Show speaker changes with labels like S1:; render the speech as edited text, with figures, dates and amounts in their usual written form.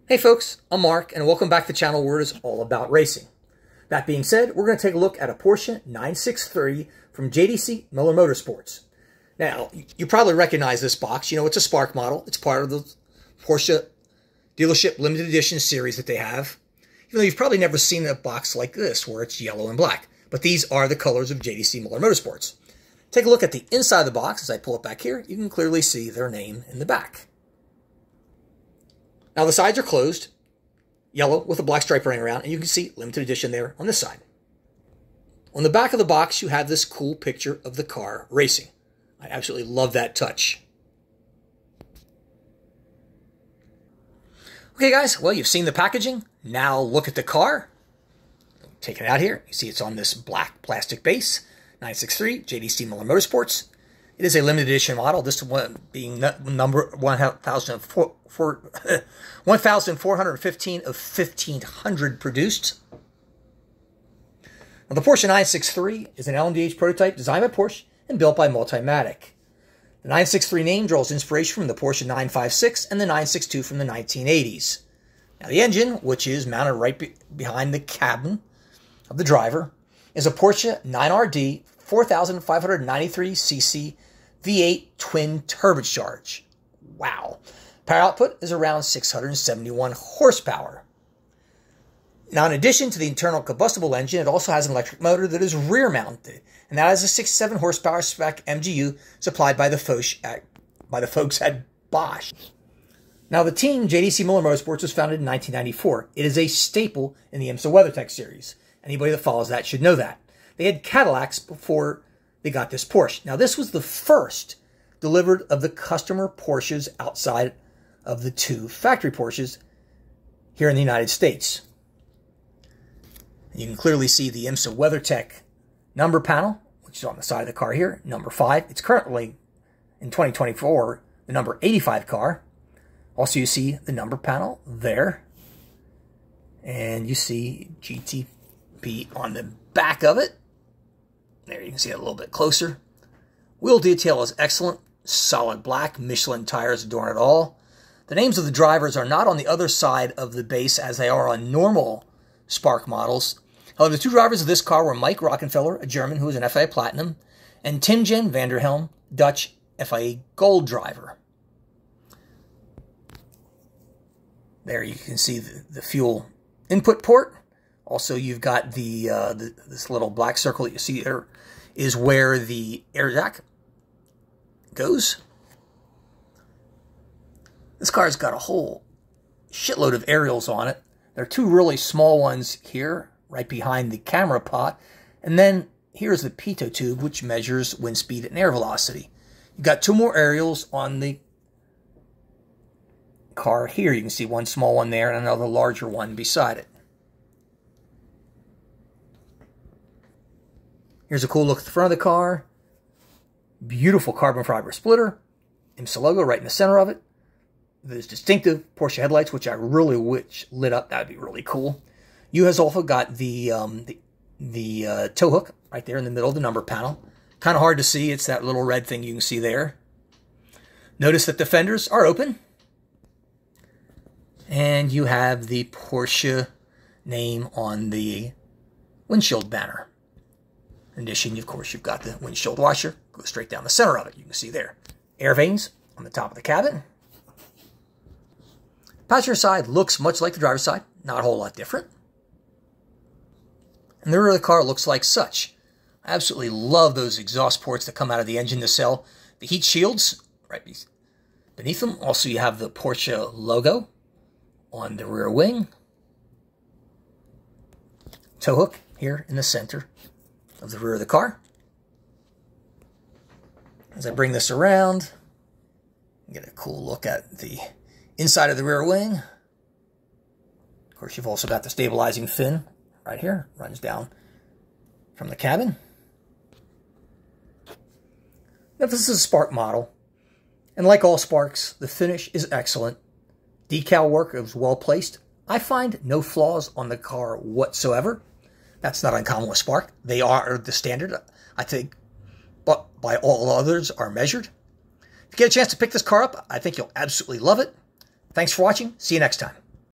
S1: Hey folks, I'm Mark, and welcome back to the channel where it is all about racing. That being said, we're going to take a look at a Porsche 963 from JDC-Miller Motorsports. Now, you probably recognize this box. You know, it's a Spark model. It's part of the Porsche dealership limited edition series that they have. Even though you've probably never seen a box like this where it's yellow and black. But these are the colors of JDC-Miller Motorsports. Take a look at the inside of the box. As I pull it back here, you can clearly see their name in the back. Now the sides are closed, yellow with a black stripe running around, and you can see limited edition there on this side. On the back of the box, you have this cool picture of the car racing. I absolutely love that touch. Okay guys, well you've seen the packaging. Now look at the car. Take it out here. You see it's on this black plastic base. 963 JDC-Miller Motorsports. It is a limited edition model, this one being number 1,415 of 1,500 produced. Now, the Porsche 963 is an LMDH prototype designed by Porsche and built by Multimatic. The 963 name draws inspiration from the Porsche 956 and the 962 from the 1980s. Now, the engine, which is mounted right behind the cabin of the driver, is a Porsche 9RD 4,593cc V8 twin turbocharged. Wow. Power output is around 671 horsepower. Now, in addition to the internal combustible engine, it also has an electric motor that is rear mounted, and that is a 67 horsepower spec MGU supplied by the folks at Bosch. Now, the team JDC-Miller Motorsports was founded in 1994. It is a staple in the IMSA WeatherTech series. Anybody that follows that should know that. They had Cadillacs before they got this Porsche. Now, this was the first delivered of the customer Porsches outside of the two factory Porsches here in the United States. You can clearly see the IMSA WeatherTech number panel, which is on the side of the car here, number 5. It's currently, in 2024, the number 85 car. Also, you see the number panel there. And you see GTP on the back of it. There, you can see it a little bit closer. Wheel detail is excellent. Solid black. Michelin tires adorn it all. The names of the drivers are not on the other side of the base as they are on normal Spark models. However, the two drivers of this car were Mike Rockefeller, a German who was an FIA Platinum, and Timjen van der Helm, Dutch FIA Gold driver. There you can see the fuel input port. Also, you've got this little black circle that you see there is where the air jack goes. This car's got a whole shitload of aerials on it. There are two really small ones here, right behind the camera pot. And then here's the pitot tube, which measures wind speed and air velocity. You've got two more aerials on the car here. You can see one small one there and another larger one beside it. Here's a cool look at the front of the car. Beautiful carbon fiber splitter. IMSA logo right in the center of it. There's distinctive Porsche headlights, which I really wish lit up. That would be really cool. You has also got the tow hook right there in the middle of the number panel. Kind of hard to see. It's that little red thing you can see there. Notice that the fenders are open. And you have the Porsche name on the windshield banner. In addition, of course, you've got the windshield washer. Goes straight down the center of it. You can see there. Air vanes on the top of the cabin. Passenger side looks much like the driver's side. Not a whole lot different. And the rear of the car looks like such. I absolutely love those exhaust ports that come out of the engine nacelle. The heat shields right beneath them. Also, you have the Porsche logo on the rear wing. Tow hook here in the center of the rear of the car. As I bring this around, get a cool look at the inside of the rear wing. Of course, you've also got the stabilizing fin right here. Runs down from the cabin. Now, this is a Spark model. And like all Sparks, the finish is excellent. Decal work is well placed. I find no flaws on the car whatsoever. That's not uncommon with Spark. They are the standard, I think, but by all others are measured. If you get a chance to pick this car up, I think you'll absolutely love it. Thanks for watching. See you next time.